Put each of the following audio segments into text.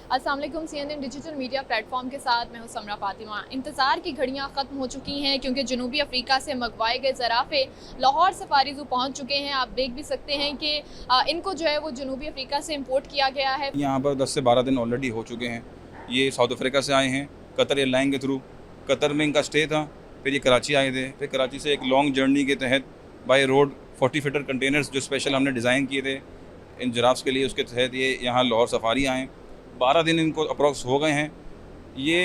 अस्सलाम वालेकुम। CNN digital media platform के साथ मैं हूं समरा फातिमा। इंतज़ार की घड़ियां ख़त्म हो चुकी हैं क्योंकि जनूबी अफ्रीका से मंगवाए गए ज़राफ़े लाहौर सफारी ज़ू पहुंच चुके हैं। आप देख भी सकते हैं कि इनको जो है वो जनूबी अफ्रीका से इंपोर्ट किया गया है। यहाँ पर 10 से 12 दिन ऑलरेडी हो चुके हैं। ये साउथ अफ्रीका से आए हैं कतर एयरलाइन के थ्रू। कतर में इनका स्टे था, फिर ये कराची आए थे, फिर कराची से एक लॉन्ग जर्नी के तहत बाय रोड 40 फीटर कंटेनर्स जो स्पेशल हमने डिज़ाइन किए थे इन जिराफ्स के लिए, उसके तहत ये यहाँ लाहौर सफारी आए। 12 दिन इनको अप्रॉक्स हो गए हैं। ये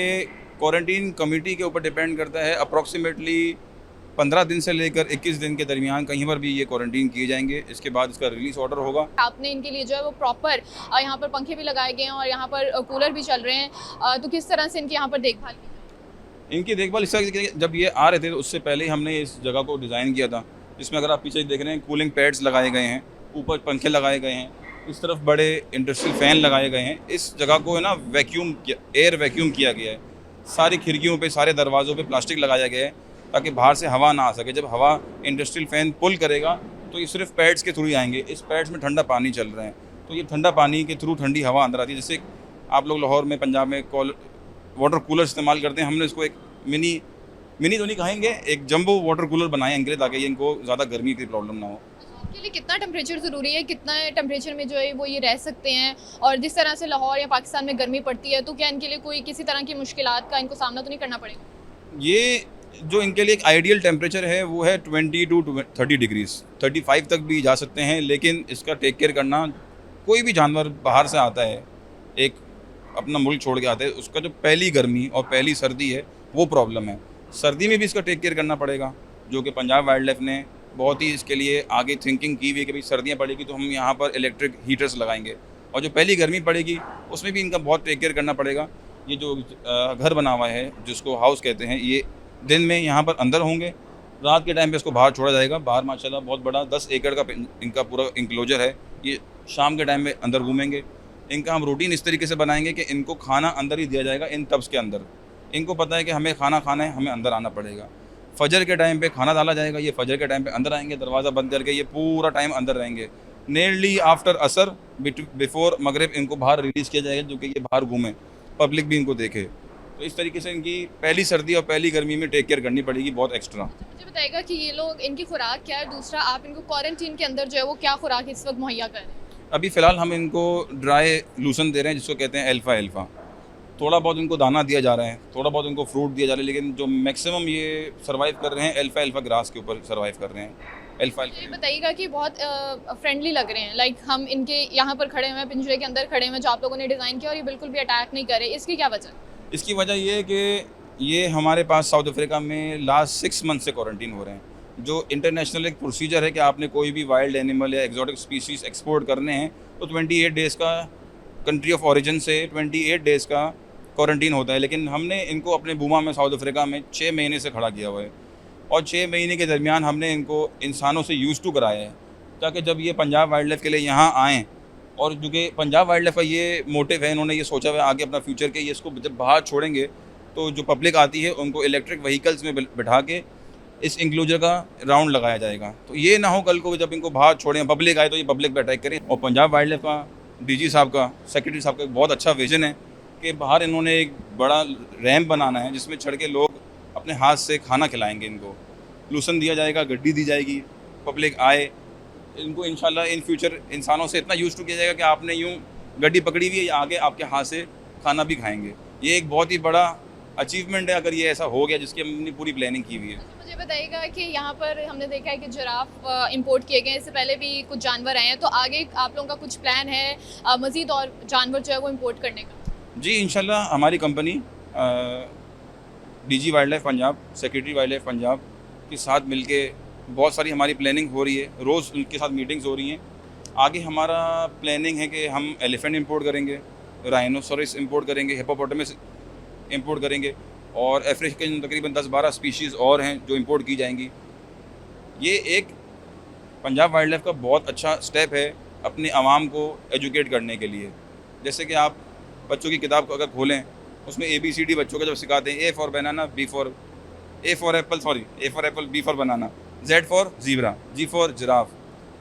क्वारंटीन कमेटी के ऊपर डिपेंड करता है। अप्रॉक्सीमेटली 15 दिन से लेकर 21 दिन के दरमियान कहीं पर भी ये क्वारंटीन किए जाएंगे। इसके बाद इसका रिलीज़ ऑर्डर होगा। आपने इनके लिए जो है वो प्रॉपर यहाँ पर पंखे भी लगाए गए हैं और यहाँ पर कूलर भी चल रहे हैं। तो किस तरह से इनकी यहाँ पर देखभाल की? इनकी देखभाल इस तरह की, जब ये आ रहे थे तो उससे पहले ही हमने इस जगह को डिज़ाइन किया था, जिसमें अगर आप पीछे देख रहे हैं कूलिंग पैड्स लगाए गए हैं, ऊपर पंखे लगाए गए हैं, इस तरफ बड़े इंडस्ट्रियल फ़ैन लगाए गए हैं। इस जगह को है ना एयर वैक्यूम किया गया है। सारी खिड़कियों पे, सारे दरवाज़ों पे प्लास्टिक लगाया गया है ताकि बाहर से हवा ना आ सके। जब हवा इंडस्ट्रियल फ़ैन पुल करेगा तो ये सिर्फ पैड्स के थ्रू ही आएंगे। इस पैड्स में ठंडा पानी चल रहा है, तो ये ठंडा पानी के थ्रू ठंडी हवा अंदर आती है। जैसे आप लोग लाहौर में, पंजाब में वाटर कूलर इस्तेमाल करते हैं, हमने इसको एक मिनी तो नहीं कहेंगे, एक जंबो वाटर कूलर बनाए इनके लिए ताकि ये इनको ज़्यादा गर्मी की प्रॉब्लम ना हो। के लिए कितना टेम्परेचर ज़रूरी है, कितना टेम्परेचर में जो है वो ये रह सकते हैं? और जिस तरह से लाहौर या पाकिस्तान में गर्मी पड़ती है, तो क्या इनके लिए कोई किसी तरह की मुश्किलात का इनको सामना तो नहीं करना पड़ेगा? ये जो इनके लिए एक आइडियल टेम्परेचर है वो है 20 टू 30 डिग्रीज़, 35 तक भी जा सकते हैं। लेकिन इसका टेक केयर करना, कोई भी जानवर बाहर से आता है, एक अपना मुल्क छोड़ के आता है, उसका जो पहली गर्मी और पहली सर्दी है वो प्रॉब्लम है। सर्दी में भी इसका टेक केयर करना पड़ेगा, जो कि पंजाब वाइल्ड लाइफ ने बहुत ही इसके लिए आगे थिंकिंग की हुई है कि भाई सर्दियाँ पड़ेगी तो हम यहाँ पर इलेक्ट्रिक हीटर्स लगाएंगे, और जो पहली गर्मी पड़ेगी उसमें भी इनका बहुत टेक केयर करना पड़ेगा। ये जो घर बना हुआ है जिसको हाउस कहते हैं, ये दिन में यहाँ पर अंदर होंगे, रात के टाइम पे इसको बाहर छोड़ा जाएगा। बाहर माशाल्लाह बहुत बड़ा 10 एकड़ का इनका पूरा इंक्लोजर है। ये शाम के टाइम में अंदर घूमेंगे। इनका हम रूटीन इस तरीके से बनाएंगे कि इनको खाना अंदर ही दिया जाएगा, इन टब्स के अंदर। इनको पता है कि हमें खाना खाना है, हमें अंदर आना पड़ेगा। फजर के टाइम पे खाना डाला जाएगा, ये फजर के टाइम पे अंदर आएंगे, दरवाज़ा बंद करके ये पूरा टाइम अंदर रहेंगे। नियरली आफ्टर असर, बिफोर मगरिब इनको बाहर रिलीज़ किया जाएगा, जो कि ये बाहर घूमें, पब्लिक भी इनको देखे। तो इस तरीके से इनकी पहली सर्दी और पहली गर्मी में टेक केयर करनी पड़ेगी बहुत एक्स्ट्रा। मुझे बताइएगा कि ये लोग, इनकी खुराक क्या है? दूसरा, आप इनको क्वारंटीन के अंदर जो है वो क्या खुराक इस वक्त मुहैया कर रहे हैं? अभी फ़िलहाल हम इनको ड्राई लूसन दे रहे हैं, जिसको कहते हैं अल्फ़ा। थोड़ा बहुत इनको दाना दिया जा रहा है, थोड़ा बहुत इनको फ्रूट दिया जा रहा है, लेकिन जो मैक्सिमम ये सर्वाइव कर रहे हैं अल्फ़ा ग्रास के ऊपर सर्वाइव कर रहे हैं। ये बताइएगा कि बहुत फ्रेंडली लग रहे हैं, लाइक हम इनके यहाँ पर खड़े हुए हैं, पिंजरे के अंदर खड़े हुए हैं जो आप लोगों ने डिज़ाइन किया, और ये बिल्कुल भी अटैक नहीं कर रहे। इसकी क्या वजह? इसकी वजह ये है कि ये हमारे पास साउथ अफ्रीका में लास्ट 6 मंथ से क्वारंटीन हो रहे हैं। जो इंटरनेशनल एक प्रोसीजर है कि आपने कोई भी वाइल्ड एनिमल या एक्जॉटिक स्पीशीज़ एक्सपोर्ट करने हैं तो 28 डेज़ का, कंट्री ऑफ ओरिजिन से 28 डेज़ का क्वारंटीन होता है। लेकिन हमने इनको अपने बूमा में, साउथ अफ्रीका में 6 महीने से खड़ा किया हुआ है, और 6 महीने के दरमियान हमने इनको इंसानों से यूज़ टू कराया है, ताकि जब ये पंजाब वाइल्ड लाइफ के लिए यहाँ आएँ, और जो कि पंजाब वाइल्ड लाइफ का ये मोटिव है, इन्होंने ये सोचा हुआ है आगे अपना फ्यूचर के, ये इसको जब बाहर छोड़ेंगे तो जो पब्लिक आती है उनको इलेक्ट्रिक व्हीकल्स में बिठा के इस इंक्लोजर का राउंड लगाया जाएगा। तो ये ना हो कल को जब इनको बाहर छोड़ें, पब्लिक आए तो ये पब्लिक पे अटैक करें। और पंजाब वाइल्ड लाइफ का DG साहब का, सेक्रेटरी साहब का बहुत अच्छा विजन है कि बाहर इन्होंने एक बड़ा रैम्प बनाना है जिसमें चढ़ के लोग अपने हाथ से खाना खिलाएंगे। इनको लूसन दिया जाएगा, गड्डी दी जाएगी, पब्लिक आए, इनको इंशाल्लाह इन फ्यूचर इंसानों से इतना यूज़ टू किया जाएगा कि आपने यूँ गड्डी पकड़ी हुई है, आगे आपके हाथ से खाना भी खाएंगे। ये एक बहुत ही बड़ा अचीवमेंट है अगर ये ऐसा हो गया, जिसकी हमने पूरी प्लानिंग की हुई है। मुझे बताइएगा कि यहाँ पर हमने देखा है कि जिराफ इंपोर्ट किए गए हैं, इससे पहले भी कुछ जानवर आए हैं, तो आगे आप लोगों का कुछ प्लान है मज़ीद और जानवर जो है वो इंपोर्ट करने का? जी इंशाल्लाह हमारी company DG wild life Punjab, secretary wild life Punjab के साथ मिलके बहुत सारी हमारी प्लानिंग हो रही है, रोज़ उनके साथ मीटिंग्स हो रही हैं। आगे हमारा प्लानिंग है कि हम एलिफेंट इंपोर्ट करेंगे, राइनोसोरस इंपोर्ट करेंगे, हिप्पोपोटामस इंपोर्ट करेंगे, और अफ्रीकन तकरीबन 10-12 स्पीशीज़ और हैं जो इंपोर्ट की जाएंगी। ये एक पंजाब वाइल्ड लाइफ का बहुत अच्छा स्टेप है अपने आवाम को एजुकेट करने के लिए। जैसे कि आप बच्चों की किताब को अगर खोलें, उसमें ABCD बच्चों का जब सिखाते हैं, A for banana, B for apple, B for banana, Z for zebra, G for giraffe,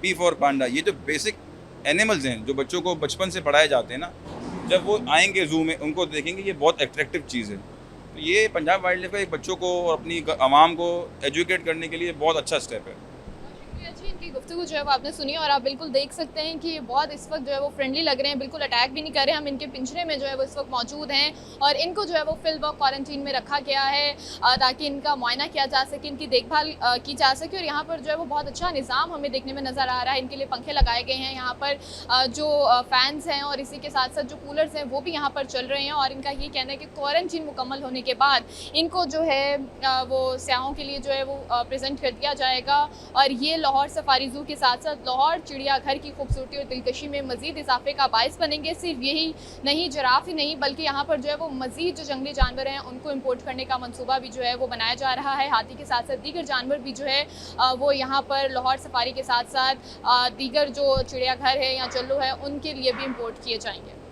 P for panda. ये जो बेसिक एनिमल्स हैं जो बच्चों को बचपन से पढ़ाए जाते हैं ना, जब वो आएंगे जू में उनको देखेंगे ये बहुत अट्रैक्टिव चीज़ है। तो ये पंजाब वाइल्ड लाइफ का एक बच्चों को और अपनी आवाम को एजुकेट करने के लिए बहुत अच्छा स्टेप है। शुक्रिया जी, इनकी गुफ्तगू जो है वो आपने सुनी और आप बिल्कुल देख सकते हैं कि ये बहुत इस वक्त जो है वो फ्रेंडली लग रहे हैं, बिल्कुल अटैक भी नहीं कर रहे हैं। हम इनके पिंजरे में जो है वो इस वक्त मौजूद हैं और इनको जो है वो फील्ड वर्क क्वारंटीन में रखा गया है ताकि इनका मुआयना किया जा सके, इनकी देखभाल की जा सके। और यहाँ पर जो है वो बहुत अच्छा निज़ाम हमें देखने में नज़र आ रहा है। इनके लिए पंखे लगाए गए हैं, यहाँ पर जो फ़ैन्स हैं और इसी के साथ साथ जो कूलर्स हैं वो भी यहाँ पर चल रहे हैं। और इनका ये कहना है कि क्वारंटीन मुकम्मल होने के बाद इनको जो है वो सयाहों के लिए जो है वो प्रेजेंट कर दिया जाएगा। और ये लाहौर सफारी ज़ू के साथ साथ लाहौर चिड़ियाघर की खूबसूरती और दिलकशी में मज़ीद इजाफे का बायस बनेंगे। सिर्फ यही नहीं, जिराफ ही नहीं बल्कि यहाँ पर जो है वो मज़ीद जो जंगली जानवर हैं उनको इम्पोर्ट करने का मंसूबा भी जो है वो बनाया जा रहा है। हाथी के साथ साथ दीगर जानवर भी जो है वो यहाँ पर लाहौर सफारी के साथ साथ दीगर जो चिड़ियाघर है या चल्लू है उनके लिए भी इम्पोर्ट किए जाएंगे।